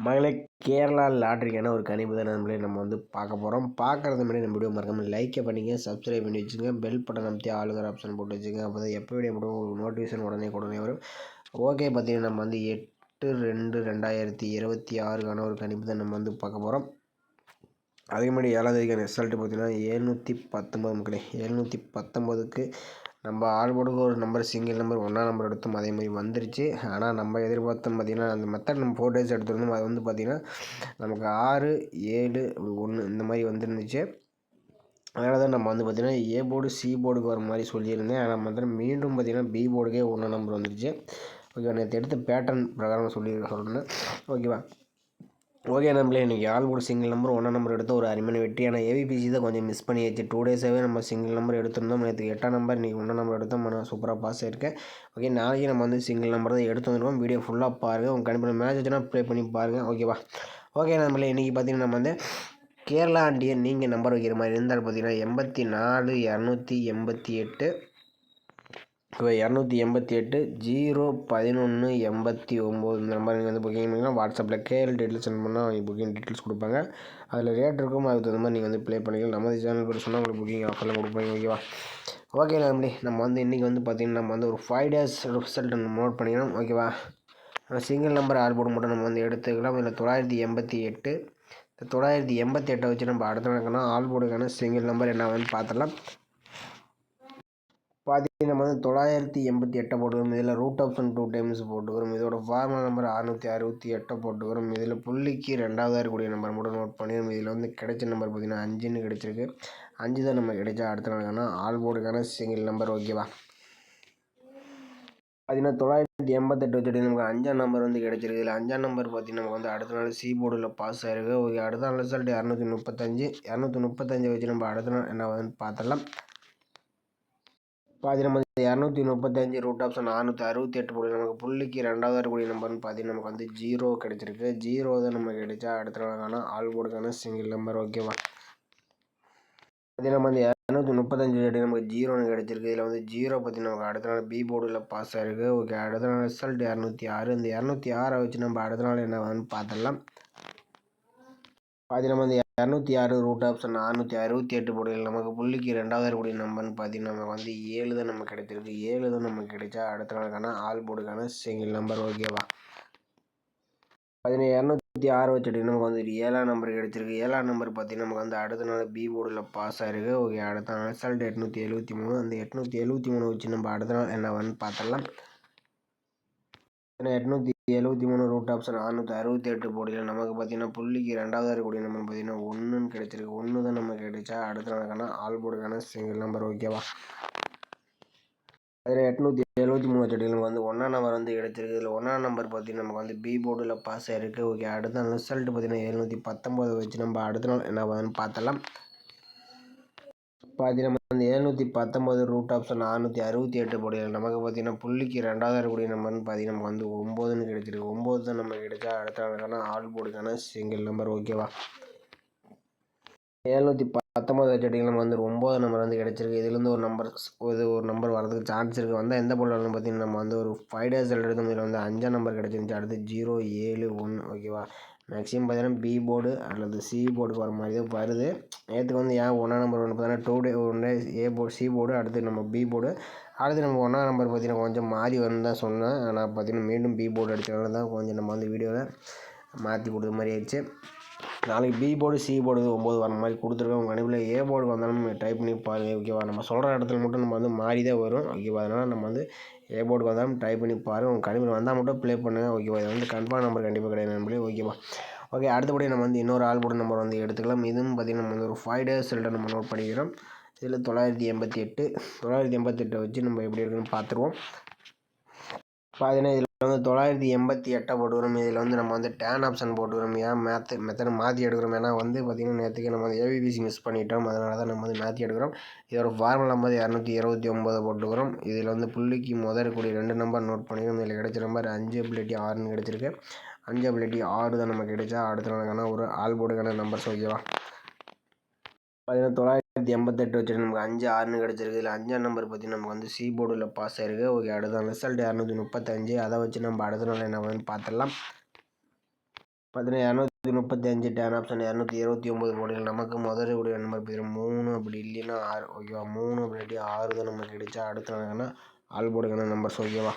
மகளே, கேரளா லாட்ரிக்கான ஒரு கணிப்பு தான் நம்மளே நம்ம பார்க்க போகிறோம். பார்க்குறது முன்னாடி நம்ம வீடியோ மறக்காமல் லைக்கை பண்ணிங்க, சப்ஸ்கிரைப் பண்ணி வச்சுங்க, பெல் பட்டன் அமைத்தி ஆளுங்கிற ஆப்ஷன் போட்டு வச்சுங்க. அப்போ தான் எப்போ வீடியோ போடும் ஒரு நோட்டிஃபிகேஷன் உடனே வரும். ஓகே, பார்த்தீங்கன்னா நம்ம 8/2/2026 ஒரு கணிப்பு தான் நம்ம பார்க்க போகிறோம். அதே மாதிரி 7ஆம் தேதிக்கான ரிசல்ட்டு பார்த்தீங்கன்னா 719 மக்களே. 719க்கு நம்ம ஆல்போர்டுக்கு ஒரு நம்பர் சிங்கிள் நம்பர் 1ஆம் நம்பர் எடுத்தோம், அதே மாதிரி வந்துருச்சு. ஆனால் நம்ம எதிர்பார்த்தோம் பார்த்தீங்கன்னா அந்த மெத்தட் நம்ம 4 டேஸ் எடுத்துருந்தோம். அது பார்த்திங்கன்னா நமக்கு 6, 7, 1 இந்த மாதிரி வந்துருந்துச்சு. அதனால தான் நம்ம பார்த்திங்கன்னா ஏ போர்டு சி போர்டுக்கு வர மாதிரி சொல்லியிருந்தேன். ஆனால் மீண்டும் பார்த்திங்கன்னா பி போர்டுக்கே 1ஆம் நம்பர் வந்துருச்சு. ஓகேவா, நேற்று எடுத்த பேட்டர்ன் பிரகாரம் சொல்கிறேன். ஓகேவா. ஓகே நம்மளே, இன்றைக்கி ஆல்போர்டு சிங்கிள் நம்பர் 1ஆம் நம்பர் எடுத்து ஒரு அருமையான வெற்றி. ஆனால் ஏபிபிசி தான் கொஞ்சம் மிஸ் பண்ணியாச்சு. 2 டேஸாகவே நம்ம சிங்கிள் நம்பர் எடுத்திருந்தோம். நேற்று 8ஆம் நம்பர், இன்றைக்கி 1ஆம் நம்பர் எடுத்தோம். ஆனால் சூப்பராக பாஸ் ஆகிருக்கேன். ஓகே, நாளைக்கு நம்ம சிங்கிள் நம்பர் தான் எடுத்து வந்துடுவோம். வீடியோ ஃபுல்லாக பாருங்கள். உங்கள் கண்டிப்பாக மேட்ச் வச்சுன்னா ப்ளே பண்ணி பாருங்கள். ஓகேவா. ஓகே நம்மளே, இன்றைக்கி பார்த்தீங்கன்னா நம்ம கேரளா ஆண்டியை நீங்கள் நம்பர் வைக்கிற மாதிரி இருந்தால் பார்த்தீங்கன்னா 84 288 288 011 89 இந்த நம்பர் நீங்கள் புக்கிங் பண்ணிங்கன்னா வாட்ஸ்அப்பில் கேஎல் டீட்டெயில்ஸ் சென்ட் பண்ணால் அவங்க புக்கிங் டீட்டெயில்ஸ் கொடுப்பாங்க. அதில் ரேட் இருக்கும், அதுக்கு தகுந்த மாதிரி நீங்கள் ப்ளே பண்ணிக்கலாம். நம்ம சேனல் கூட சொன்னால் உங்களுக்கு புக்கிங் ஆஃபர்லாம் கொடுப்பாங்க. ஓகேவா. ஓகே நம்பி, நம்ம இன்றைக்கி பார்த்தீங்கன்னா நம்ம ஒரு 5 டேஸ் ரிசல்ட் நம்ம நோட் பண்ணிக்கணும். ஓகேவா. சிங்கிள் நம்பர் ஆல்போர்டு மட்டும் நம்ம எடுத்துக்கலாம். இதில் 988 988 வச்சு நம்ம அடுத்த கணக்குனா ஆல்போர்டுக்கான சிங்கிள் நம்பர் என்ன பார்த்துடலாம். பார்த்தீங்கன்னா நம்ம 988 போட்டுக்கிறோம். இதில் ரூட் ஆப்ஷன் 2 டைம்ஸ் போட்டுக்கிறோம். இதோட ஃபார்முலா நம்பர் 668 போட்டுக்கிறோம். இதில் புள்ளிக்கு 2ஆவதாக இருக்கக்கூடிய நம்பர் மட்டும் நோட் பண்ணிடுறோம். இதில் கிடைச்ச நம்பர் பார்த்திங்கன்னா 5ன்னு கிடச்சிருக்கு. 5 தான் நம்ம கிடைச்சா அடுத்த நாளுக்கான ஆல்போர்டுக்கான சிங்கிள் நம்பர். ஓகேவா. பார்த்தீங்கன்னா 988 வச்சுட்டு நமக்கு 5ஆம் நம்பர் கிடச்சிருக்கு. இதில் 5ஆம் நம்பர் பார்த்திங்கன்னா நமக்கு அடுத்த நாள் சி போர்டில் பாஸ் ஆகிருக்கு. ஓகே, அடுத்த நாள் ரிசல்ட் 235 வச்சு நம்ம அடுத்த நாள் என்ன பார்த்துடலாம். பார்த்தீங்கன்னா 235 ரூட் ஆப்ஷன் 668 போடு நமக்கு புள்ளிக்கு 2ஆவதாக இருக்கக்கூடிய நம்பர்னு பார்த்தீங்கன்னா நமக்கு 0 கிடச்சிருக்கு. 0 தான் நம்ம கிடைச்சா அடுத்த நாளுக்கான ஆல்போர்டுக்கான சிங்கிள் நம்பர். ஓகேவா. பார்த்தீங்கன்னா 235 நமக்கு 0ன்னு கிடச்சிருக்கு. இதில் 0 பற்றி நமக்கு அடுத்த நாள் பி போர்டில் பாஸ் ஆகிருக்கு. ஓகே, அடுத்த நாள் ரிசல்ட் 206. இந்த 206 வச்சு நம்ம அடுத்த நாள் என்ன பார்த்துடலாம். பார்த்தீங்கன்னா 206 ரூட் ஆப்ஷன் 468 போடுகள் நமக்கு புள்ளிக்கு 2ஆவதாக இருக்கக்கூடிய நம்பர்னு பார்த்தீங்கன்னா நமக்கு 7 தான் நமக்கு கிடைச்சிருக்கு. 7 தான் நமக்கு கிடைச்சா அடுத்த நாளுக்கான ஆல்போர்டுக்கான சிங்கிள் நம்பர். ஓகேவா. பார்த்தீங்கன்னா 206 வச்சுட்டு நமக்கு 7ஆம் நம்பர் கிடைச்சிருக்கு. 7ஆம் நம்பர் பார்த்தீங்கன்னா நமக்கு அடுத்த நாள் பி போர்டில் பாஸ் ஆகிருக்கு. ஓகே, அடுத்த நாள் ரிசல்ட் 873. அந்த 873 வச்சு நம்ம அடுத்த நாள் என்ன பார்த்துடலாம். 873 ரூட் ஆப்ஷன் 668 போடியில் நமக்கு பார்த்தீங்கன்னா புள்ளிக்கு 2ஆவதாக இருக்கக்கூடிய நம்பர் பார்த்தீங்கன்னா 1ன்னு கிடைச்சிருக்கு. 1 தான் நமக்கு கிடைச்சா அடுத்த நாளுக்கான ஆல்போர்டுக்கான சிங்கிள் நம்பர். ஓகேவா. அதில் 873 வச்சுட்டு நமக்கு 1ஆம் நம்பர் கிடைச்சிருக்கு. இதில் 1ஆம் நம்பர் பார்த்தீங்கன்னா நமக்கு பி போர்டில் பாஸ் ஆகிருக்கு. ஓகே, அடுத்த நாள் ரிசல்ட் பார்த்தீங்கன்னா 719 வச்சு நம்ம அடுத்த நாள் என்ன பார்த்தலாம். பார்த்தீங்கன்னா 719 ரூட் ஆப்ஷன் 668 போடுகிறது நமக்கு பார்த்தீங்கன்னா புள்ளிக்கு 2ஆவதாக இருக்கக்கூடிய நம்பர்னு பார்த்தீங்கன்னா நமக்கு 9ன்னு கிடைச்சிருக்கு. 9 தான் நம்ம கிடைச்சா அடுத்த நாளுக்கான ஆல்போர்டுக்கான சிங்கிள் நம்பர். ஓகேவா. 719 வச்சுட்டிங்கன்னா நமக்கு 9 நம்பர் கிடைச்சிருக்கு. இதுலேருந்து ஒரு நம்பர் வரதுக்கு சான்ஸ் இருக்குது. வந்தால் எந்த போர்டில் வரணும் பார்த்தீங்கன்னா நம்ம ஒரு 5 டேஸ் எடுத்து இதில் 5ஆம் நம்பர் கிடைச்சிருந்துச்சு. அடுத்து 0, 7, 1. ஓகேவா. மேக்ஸிமம் பார்த்தீங்கன்னா பி போர்டு அல்லது சி போர்டுக்கு வர மாதிரி தான் வருது. நேற்றுக்கு ஏன் 1ஆம் நம்பர் பார்த்தீங்கன்னா 2 டே 1 டே ஏ போர்டு சி போர்டு, அடுத்து நம்ம பி போர்டு, அடுத்து நம்ம 1ஆம் நம்பர் பார்த்தீங்கன்னா கொஞ்சம் மாறி வரும்னு தான் சொன்னேன். ஆனால் பார்த்தீங்கன்னா மீண்டும் பி போர்டு அடித்தனால தான் கொஞ்சம் நம்ம வீடியோவில் மாற்றி கொடுத்த மாதிரி ஆயிடுச்சு. நாளைக்கு பி போர்டு சி போர்டு 9 வர மாதிரி கொடுத்துருக்கோம். உங்கள் கணிப்பில் ஏ போர்டு வந்தாலும் டைப் பண்ணி பாருங்கள். ஓகேவா. நம்ம சொல்கிற இடத்துல மட்டும் நம்ம மாறி தான் வரும். ஓகேவா. அதனால் நம்ம ஏ போர்டு வந்தாலும் டைப் பண்ணி பாருங்கள். உங்கள் கணிப்பில் வந்தால் மட்டும் ப்ளே பண்ணுங்கள். ஓகேவா. இது கன்ஃபார்ம் நம்பர் கண்டிப்பாக கிடையாது நம்பளே. ஓகேவா. ஓகே, அடுத்தபடி நம்ம இன்னொரு ஆல்போர்டு நம்பர் எடுத்துக்கலாம். இதுவும் பார்த்திங்கன்னா நம்ம ஒரு 5 டேஸ் ரிசல்ட்டை நம்ம நோட் பண்ணிக்கிறோம். இதில் 988 வச்சு நம்ம எப்படி இருக்குன்னு பார்த்துருவோம். பார்த்தீங்கன்னா இதில் 988 போட்டுக்கிறோம். இதில் நம்ம டேன் ஆப்ஷன் போட்டுக்கிறோம். ஏன் மெத்தட் மாற்றி எடுக்கிறோம். ஏன்னா பார்த்திங்கன்னா நேற்றுக்கு நம்ம ஏபிபிசி மிஸ் பண்ணிட்டோம். அதனால தான் நம்ம மாற்றி எடுக்கிறோம். இதோட ஃபார்முலா நம்பர் 229 போட்டுக்கிறோம். இதில் புள்ளிக்கு முதல் இருக்கக்கூடிய 2 நம்பர் நோட் பண்ணிக்கிறோம். இதில் கிடைச்ச நம்பர் 5/6ன்னு கிடச்சிருக்கு. 5/6 தான் நமக்கு கிடைச்சா அடுத்த நாளுக்கான ஒரு ஆல்போர்டுக்கான நம்பர்ஸ். ஓகேவா. பார்த்தீங்கன்னா 988 வச்சுட்டு நமக்கு 5, 6ன்னு கிடச்சிருக்கு. இதில் 5ஆம் நம்பர் பற்றி நமக்கு சி போர்டில் பாஸ் ஆகிருக்கு. ஓகே, அடுத்த ரிசல்ட் 235. அதை வச்சு நம்ம அடுத்த நாள் என்ன பார்த்துடலாம். பார்த்தீங்கன்னா 235 டேன் ஆப்ஷன் 229 போர்டில் நமக்கு முதல்ல கூடிய நம்பர் பார்த்தீங்கன்னா 3 அப்படி இல்லைன்னா 6 ஓகேவா. 3 அப்படி 6 தான் நமக்கு கிடைச்சா அடுத்த நாள்னா ஆல் போர்டுக்கான நம்பர்ஸ் ஓகேவா.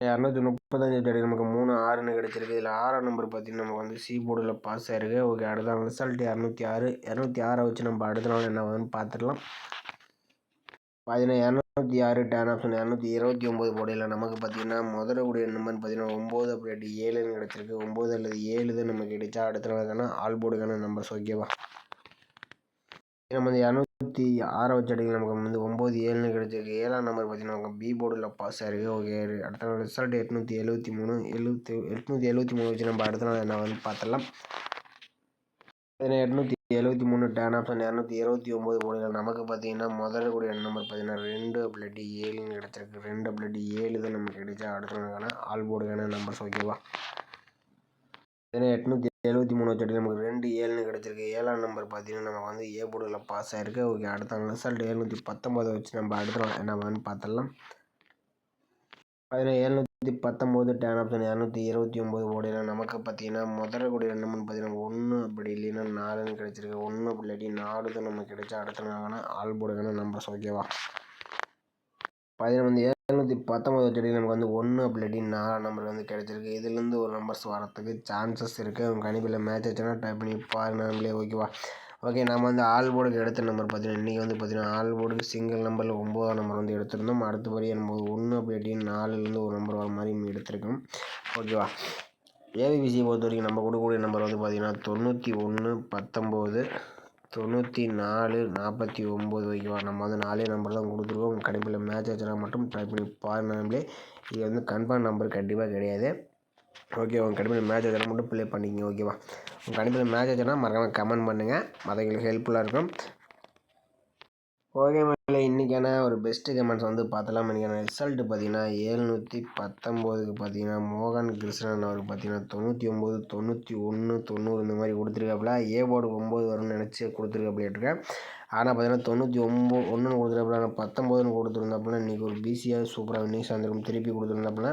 235 தேடி நமக்கு 3 6ன்னு கிடச்சிருக்கு. இதில் 6ஆம் நம்பர் பார்த்தீங்கன்னா நமக்கு வந்து சி போர்டில் பாஸ் ஆயிருக்கு. ஓகே, அடுத்த ரிசல்ட் 206 வச்சு நம்ம அடுத்த நாள் என்ன வருதுன்னு பார்த்துடலாம். பார்த்தீங்கன்னா 206 டேன் ஆப்ஷன் 229 போர்டில் நமக்கு பார்த்தீங்கன்னா முதல்ல கூடிய நம்பர்னு பார்த்தீங்கன்னா 9 அப்படி 7ன்னு கிடச்சிருக்கு. 9 அல்லது 7 தான் நமக்கு கிடைச்சா அடுத்த நாளுக்கான ஆல் போர்டுக்கான நம்பர்ஸ் ஓகேவா. நம்ம வந்து 206 வச்சு அடிக்கல, நமக்கு வந்து 9 7ன்னு கிடச்சிருக்கு. 7ஆம் நம்பர் பார்த்தீங்கன்னா நமக்கு பி போர்டில் பாஸ் ஆயிருக்கு. ஓகே, அடுத்த நாள் ரிசல்ட் 873 வச்சு நம்ம அடுத்த நாள் என்ன வந்து பார்த்துடலாம். 873 டேன் ஆப்ஷன் 229 போர்டில் நமக்கு பார்த்தீங்கன்னா முதல்ல கூடிய நம்பர் பார்த்தீங்கன்னா 2 அப்படி 7ன்னு கிடச்சிருக்கு. 2 அப்படி 7 தான் நமக்கு கிடைச்சா அடுத்த நாளுக்கான ஆல் போர்டுக்கான நம்பர்ஸ் ஓகேவா. 873 வச்சு நமக்கு 2 7ன்னு கிடச்சிருக்கு. 7ஆம் நம்பர் பார்த்தீங்கன்னா நமக்கு வந்து ஏ போர்டில் பாஸ் ஆயிருக்கு. ஓகே, அடுத்த ரிசல்ட் 719 வச்சு நம்ம அடுத்த நாள் என்ன வந்து பார்த்துடலாம். 719 டேன் ஆப்ஷன் 229 போர்டில் நமக்கு பார்த்தீங்கன்னா முதல்ல கூடிய நம்பர்னு பார்த்தீங்கன்னா 1 அப்படி இல்லைன்னா 4ன்னு கிடச்சிருக்கு. 1 அப்படி இல்லாட்டி 4 தான் நமக்கு கிடைச்சா அடுத்த நாளான ஆல் போர்டுக்கான நம்பர்ஸ் ஓகேவா. 719 வச்சு நமக்கு வந்து 1 அப்படி இல்லாட்டி 4 நம்பர் வந்து கிடச்சிருக்கு. இதுலேருந்து ஒரு நம்பர்ஸ் வரத்துக்கு சான்சஸ் இருக்குது. அவங்க கணிப்பில் மேட்ச் ஆச்சுன்னா டைப் பண்ணி பாருங்க நம்மளே ஓகேவா. ஓகே, நம்ம வந்து ஆல் போர்டுக்கு எடுத்த நம்பர் பார்த்தீங்கன்னா இன்றைக்கி வந்து பார்த்தீங்கன்னா ஆல் போர்டுக்கு சிங்கிள் நம்பரில் 9ஆம் நம்பர் வந்து எடுத்திருந்தோம். அடுத்தபடியாக நம்ம 1 அப்படி இல்லாட்டி 4லேருந்து ஒரு நம்பர் வர மாதிரி எடுத்திருக்கோம் ஓகேவா. ஏபிபிசி பொறுத்த வரைக்கும் நம்ம கொடுக்கக்கூடிய நம்பர் வந்து பார்த்திங்கன்னா 91 19 94 49 ஓகேவா. நம்ம வந்து 4 நம்பர் தான் கொடுத்துருக்கோம். உங்கள் கணிப்பில் மேட்ச் ஆச்சுன்னா மட்டும் ட்ரை பண்ணி பாருங்க நம்மளே. இது வந்து கன்ஃபார்ம் நம்பர் கண்டிப்பாக கிடையாது. ஓகே, உங்கள் கணிப்பில் மேட்ச் ஆச்சுன்னா மட்டும் ப்ளே பண்ணிக்கங்க ஓகேவா. உங்கள் கணிப்பில் மேட்ச் ஆச்சுன்னா மறக்காமல் கமெண்ட் பண்ணுங்கள், மற்றவங்களுக்கு ஹெல்ப்ஃபுல்லாக இருக்கும். ஓகே மேலே இன்றைக்கான ஒரு பெஸ்ட்டு கமெண்ட்ஸ் வந்து பார்த்தலாம். இன்றைக்கான ரிசல்ட்டு பார்த்தீங்கன்னா 719க்கு பார்த்தீங்கன்னா மோகன் கிருஷ்ணன் அவருக்கு பார்த்தீங்கன்னா 99 91 90 இந்த மாதிரி கொடுத்துருக்காப்புல. ஏ போர்டு 9 வரும்னு நினச்சி கொடுத்துருக்காப்புலேட்டுருக்கேன். ஆனால் பார்த்தீங்கன்னா 99 கொடுத்துருக்காப்புல. ஆனால் 19ன்னு கொடுத்துருந்தாப்புல. இன்றைக்கி ஒரு பிசியாக சூப்பராக வின்னிங்ஸ் வந்திருக்கும், திருப்பி கொடுத்துருந்தாப்புல.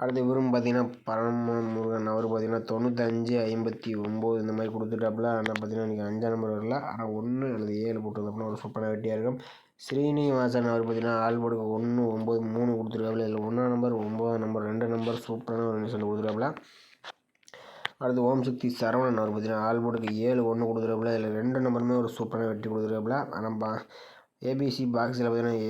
அடுத்து இவரும் பார்த்தீங்கன்னா பரமமுருகன் அவர் பார்த்தீங்கன்னா 95 59 இந்த மாதிரி கொடுத்துட்டாப்புல. ஆனால் பார்த்தீங்கன்னா இன்றைக்கி 5ஆம் நம்பர் வரல, ஆனால் 1 அல்லது 7 போட்டுருந்தப்போ ஒரு சூப்பரான வெட்டியாக இருக்கும். ஸ்ரீனிவாசன் அவர் பார்த்தீங்கன்னா ஆல் போர்டுக்கு 1 9 3 கொடுத்துருக்காப்புல. இதில் 1ஆம் நம்பர் 9ஆம் நம்பர் 2 நம்பர் சூப்பரான ஒரு நிமிஷம் கொடுத்துருக்காப்புல. அடுத்து ஓம் சக்தி சரவணன் அவர் பார்த்தீங்கன்னா ஆல் போர்டுக்கு 7 1 கொடுத்துருக்காப்புல. இதில் 2 நம்பருமே ஒரு சூப்பரான வெட்டி கொடுத்துருக்காப்புல. ஆனால் ஏபிசி பாக்ஸில் பார்த்தீங்கன்னா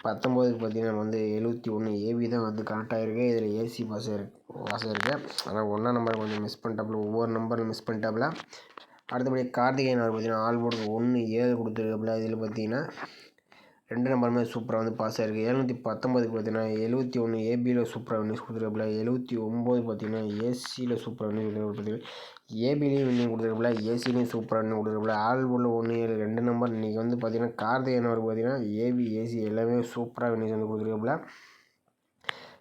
719க்கு பார்த்தீங்கன்னா வந்து 71 ஏபி தான் வந்து கரெக்டாக இருக்குது. இதில் ஏசி பாஸ் இருக்குது. ஆனால் 1ஆம் நம்பர் கொஞ்சம் மிஸ் பண்ணிட்டாப்புல, ஒவ்வொரு நம்பரும் மிஸ் பண்ணிட்டாப்புல. அடுத்தபடி கார்த்திகேயன் அவர் பார்த்தீங்கன்னா ஆல் போர்டுக்கு 1 7 கொடுத்துருக்காப்புல. இதில் பார்த்தீங்கன்னா 2 நம்பருமே சூப்பராக வந்து பாஸ் ஆகிருக்கு. 719க்கு பார்த்தீங்கன்னா 71 ஏபியில் சூப்பராக வின்னிங்ஸ் கொடுத்துருக்காப்புல. 79 பார்த்தீங்கன்னா ஏசியில் சூப்பராக வின்னிங் கொடுத்துருக்கு. ஏபிலையும் வின்னிங் கொடுத்துருக்காப்புல, ஏசிலையும் சூப்பராக வின்னிங் கொடுத்துருக்காப்புல. ஆல் போர்டில் 1 7 2 நம்பர். இன்றைக்கி வந்து பார்த்தீங்கன்னா கார்த்திகேயன் அவருக்கு பார்த்தீங்கன்னா ஏபி ஏசி எல்லாமே சூப்பராக வின்னிங்ஸ் வந்து கொடுத்துருக்காப்புல.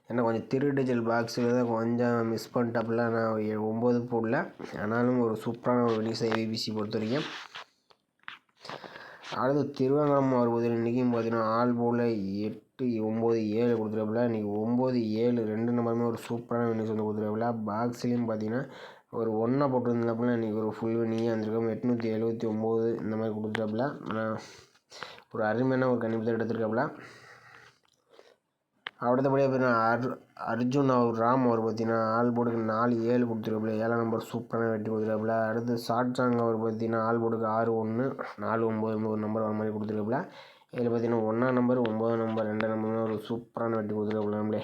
ஏன்னா கொஞ்சம் திருடிஜிட்டல் பாக்ஸில் தான் கொஞ்சம் மிஸ் பண்ணிட்டாப்புல. நான் 9 போடல, ஆனாலும் ஒரு சூப்பரான ஒரு வின்னிங்ஸ் ஏபிசி பொறுத்த வரைக்கும். அடுத்து திருவங்கரம் வருவது இன்றைக்கும் பார்த்தீங்கன்னா ஆல் போர்டில் 8 9 7 கொடுத்துருக்காப்புல. இன்றைக்கி 9 7 2 நம்பருமே ஒரு சூப்பரான வின்னிங்ஸ் வந்து கொடுத்துருக்காப்புல. பாக்ஸ்லேயும் பார்த்தீங்கன்னா ஒரு 1 போட்டுருந்தாப்புல. இன்றைக்கி ஒரு ஃபுல் வின்னிங்காக இருந்திருக்கும். 879 இந்த மாதிரி கொடுத்துட்டாப்புல. ஆனால் ஒரு அருமையான ஒரு கணிப்பு தான் எடுத்துருக்காப்புல. அடுத்தபடியாக பார்த்தீங்கன்னா அர்ஜுன் ராம் அவர் பார்த்தீங்கன்னா ஆல் போர்டுக்கு 4 7 கொடுத்துருக்காப்புல. 7ஆம் நம்பர் சூப்பரான வெட்டி கொடுத்துருக்காப்புல. அடுத்து ஷார்ட் சாங் அவர் பார்த்தீங்கன்னா ஆல் போர்டுக்கு 6 1 4 9 ஒரு நம்பர் வர மாதிரி கொடுத்துருக்காப்புல. இதில் பார்த்தீங்கன்னா 1ஆம் நம்பர் 9ஆம் நம்பர் 2 நம்பர் ஒரு சூப்பரான வெட்டி கொடுத்துருக்காப்புல நம்மளே.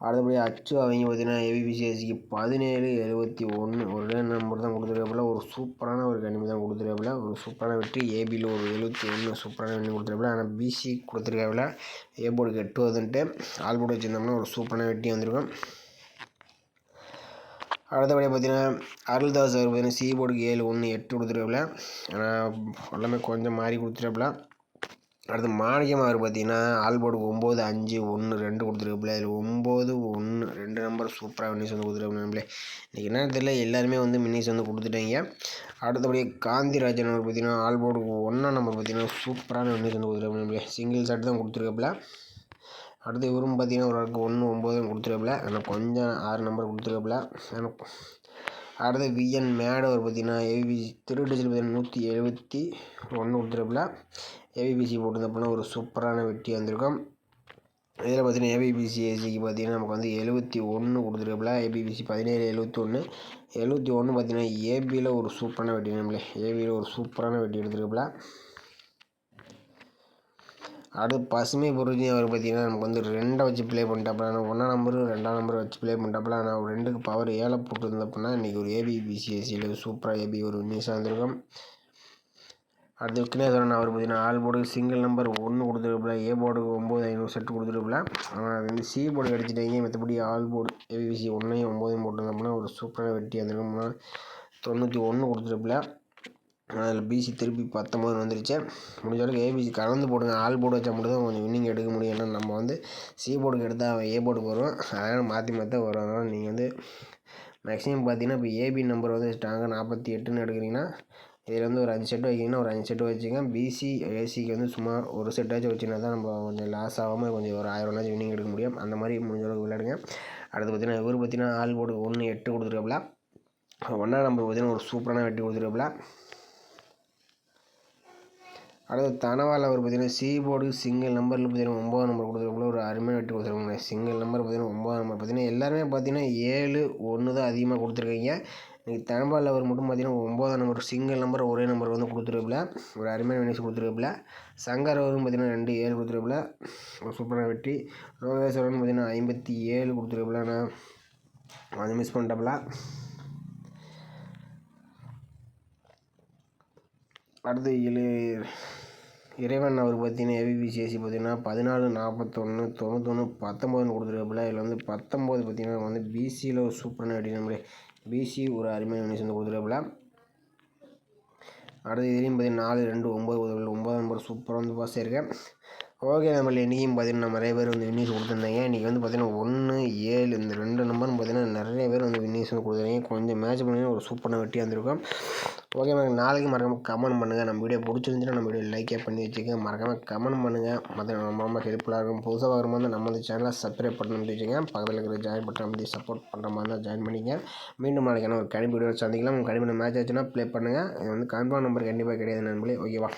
அடுத்தபடியாக அச்சு அவங்க பார்த்தீங்கன்னா ஏபிபிசிஎஸ்சிக்கு 17 71 ஒரே நம்பர் தான் கொடுத்துருக்காப்புல. ஒரு சூப்பரான ஒரு கணிப்பு தான் கொடுத்துருக்காப்புல. ஒரு சூப்பரான வெற்றி. ஏபியில் ஒரு 71 சூப்பரான வெற்றி கொடுத்துருக்காப்புல. ஆனால் பிசி கொடுத்துருக்காப்புல. ஏ போர்டுக்கு 8 வருதுன்ட்டு ஆல் போர்டு வச்சுருந்தோம்னா ஒரு சூப்பரான வெட்டி வந்திருக்கும். அடுத்தபடியாக பார்த்தீங்கன்னா அருள்தாஸ் அவர் பார்த்தீங்கன்னா சி போர்டுக்கு 7 1 8 கொடுத்துருக்காப்புல. ஆனால் எல்லாமே கொஞ்சம் மாறி கொடுத்துருக்காப்புல. அடுத்து மாணிக்கம் அவர் பார்த்தீங்கன்னா ஆல் போர்டுக்கு 9 5 1 2 கொடுத்துருக்காப்புல. இதில் 9 1 2 நம்பர் சூப்பராக மினிஸ் வந்து கொடுத்துருக்காப்புல நம்மளே. இன்றைக்கி என்னன்னு தெரியல, எல்லாருமே வந்து மினிஸ் வந்து கொடுத்துட்டாங்க. அடுத்தபடி காந்திராஜன் அவர் பார்த்தீங்கன்னா ஆல் போர்டுக்கு 1ஆம் நம்பர் பார்த்தீங்கன்னா சூப்பரான மினிஸ் வந்து கொடுத்துருக்காப்புல நம்மளே. சிங்கிள் ஷாட் தான் கொடுத்துருக்காப்புல. அடுத்து இவரும் பார்த்தீங்கன்னா ஒரு ஆளுக்கு 1 9 கொடுத்துருப்பில், ஆனால் கொஞ்சம் 6 நம்பர் கொடுத்துருப்பில். அடுத்து விஎன் மேடு அவர் பார்த்தீங்கன்னா ஏபிபிசி திருவடிச்சில் பார்த்தீங்கன்னா 171 கொடுத்துருப்பில். ஏபிபிசி போட்டிருந்தப்போனா ஒரு சூப்பரான வெற்றி வந்திருக்கும். இதில் பார்த்தீங்கன்னா ஏபிபிசி ஏசிக்கு பார்த்தீங்கன்னா நமக்கு வந்து 71 கொடுத்துருப்பில். ஏபிபிசி 17 71 71 பார்த்தீங்கன்னா ஏபியில் ஒரு சூப்பரான வெட்டி நம்மளே ஏபியில் ஒரு சூப்பரான வெட்டி எடுத்துருப்பில். அடுத்து பசுமை பொருத்தி அவர் பார்த்தீங்கன்னா நமக்கு வந்து 2 வச்சு ப்ளே பண்ணிட்டாப்புல. ஆனால் 1ஆம் நம்பரு 2ஆம் நம்பர் வச்சு ப்ளே பண்ணிட்டாப்புல. ஆனால் ஒரு 2க்கு பவர் 7 போட்டுருந்தப்போனா இன்றைக்கி ஒரு ஏபிபிசிஎஸ்சியில் சூப்பராக ஏபி ஒரு நியூஸாக வந்திருக்கும். அடுத்து விக்னேஸ்வரன் அவர் பார்த்தீங்கன்னா ஆல் போர்டுக்கு சிங்கிள் நம்பர் 1 கொடுத்துருப்பில். ஏ போர்டுக்கு 9500 செட்டு கொடுத்துருப்பில். ஆனால் அது வந்து சி போர்டு அடிச்சிட்டாங்க. மற்றபடி ஆல் போர்டு ஏபிபிசி 1ஐயும் 9ஐயும் போட்டிருந்தப்போனா ஒரு சூப்பரான வெட்டி வந்திருக்கும். 91 கொடுத்துருப்பில். அதில் பிசி திருப்பி 19 வந்துருச்சு. முடிஞ்ச அளவுக்கு ஏபிசி கலந்து போடுங்க. ஆல் போர்டு வச்சா மட்டும் தான் கொஞ்சம் வின்னிங் எடுக்க முடியும். ஏன்னா நம்ம வந்து சி போர்டுக்கு எடுத்தால் ஏ போர்டுக்கு வரும். அதனால் மாற்றி வரும். அதனால் நீங்கள் வந்து மேக்ஸிமம் பார்த்தீங்கன்னா இப்போ ஏபி நம்பர் வந்து ஸ்ட்ராங்காக 48ன்னு எடுக்கிறீங்கன்னா இதில் வந்து ஒரு 5 செட்டு வைக்கிங்கன்னா ஒரு 5 செட்டு வச்சுங்க. பிசி ஏசிக்கு வந்து சும்மா ஒரு செட்டாச்சும் வச்சுன்னா தான் நம்ம கொஞ்சம் லாஸ் ஆகாமல் கொஞ்சம் ஒரு 1000 வின்னிங் எடுக்க முடியும். அந்த மாதிரி முடிஞ்ச அளவுக்கு விளையாடுங்க. அடுத்து பார்த்தீங்கன்னா இவர் பார்த்தீங்கன்னா ஆல் போர்டு 1 8 கொடுத்துருக்காப்புல. 1ஆம் நம்பர் பார்த்தீங்கன்னா ஒரு சூப்பரான வெட்டி கொடுத்துருக்காப்புல. அடுத்து தனவால் அவர் பார்த்தீங்கன்னா சி போர்டு சிங்கிள் நம்பரில் பார்த்தீங்கன்னா 9 நம்பர் கொடுத்துருக்கோம். ஒரு அருமையாக வெட்டி கொடுத்துருக்காங்க. சிங்கிள் நம்பர் பார்த்தீங்கன்னா 9 நம்பர் பார்த்தீங்கன்னா எல்லாருமே பார்த்தீங்கன்னா 7 1 தான் அதிகமாக கொடுத்துருக்கீங்க. இன்றைக்கி தனவால் அவர் மட்டும் பார்த்தீங்கன்னா 9 நம்பர் சிங்கிள் நம்பர் ஒரே நம்பர் வந்து கொடுத்துருப்பில். ஒரு அருமையான வினிஷ் கொடுத்துருப்பில். சங்கர் அவரும் பார்த்தீங்கன்னா 2 7 கொடுத்துருப்பில். ஒரு சூப்பரான வெற்றி. ரோகேஸ்வரன் பார்த்தீங்கன்னா 57 கொடுத்துருப்பில். ஆனால் கொஞ்சம் மிஸ் பண்ணிட்டப்பில். அடுத்து இறைவன் அவர் பார்த்தீங்கன்னா ஏபிபிசிஎஸ்சி பார்த்தீங்கன்னா 14 41 91 19 கொடுத்துருப்பில். இதில் வந்து 19 பார்த்தீங்கன்னா வந்து பிசியில் ஒரு சூப்பரான வெட்டி நம்மளே பிசி ஒரு அருமையான வினிஷ் வந்து கொடுத்துருப்பில். அடுத்து இதுலேயும் பார்த்தீங்கன்னா 4 2 9 9 நம்பர் சூப்பராக வந்து பாஸ் ஆயிருக்கேன். ஓகே நம்மள இன்றைக்கும் பார்த்தீங்கன்னா நிறைய பேர் வந்து வின்னிஸ் கொடுத்துருந்தாங்க. இன்றைக்கி வந்து பார்த்தீங்கன்னா 1 7 இந்த 2 நம்பரும் பார்த்தீங்கன்னா நிறைய பேர் வந்து வின்னிஸ் வந்து கொடுத்துருந்தீங்க. கொஞ்சம் மேட்ச் பண்ணிங்கன்னா ஒரு சூப்பரான வெட்டி வந்திருக்கும். ஓகே நாளைக்கு மறக்காமல் கமெண்ட் பண்ணுங்கள். நம்ம வீடியோ பிடிச்சிருந்துச்சுன்னா நம்ம வீடியோ லைக்கே பண்ணி வச்சுக்கோங்க. மறக்காமல் கமெண்ட் பண்ணுங்கள். மற்ற ரொம்ப ஹெல்ப்ஃபுல்லாக இருக்கும். புதுசாக வரும்போது நம்ம இந்த சேனலை சப்ஸ்கிரைப் பண்ணி வச்சுக்கோங்க. பக்கத்தில் இருக்கிற ஜாயின் பட்டன் அப்படி சப்போர்ட் பண்ணுற மாதிரி தான் ஜாயின் பண்ணிங்க. மீண்டும் நாளைக்கான ஒரு கணிப்பு வீடியோ சந்திக்கலாம். உங்கள் கணிப்பு மேட்ச் ஆச்சுன்னா ப்ளே பண்ணுங்கள். இது வந்து கன்ஃபார்ம் நம்பர் கண்டிப்பாக கிடையாது நண்பர்களே. ஓகேவா?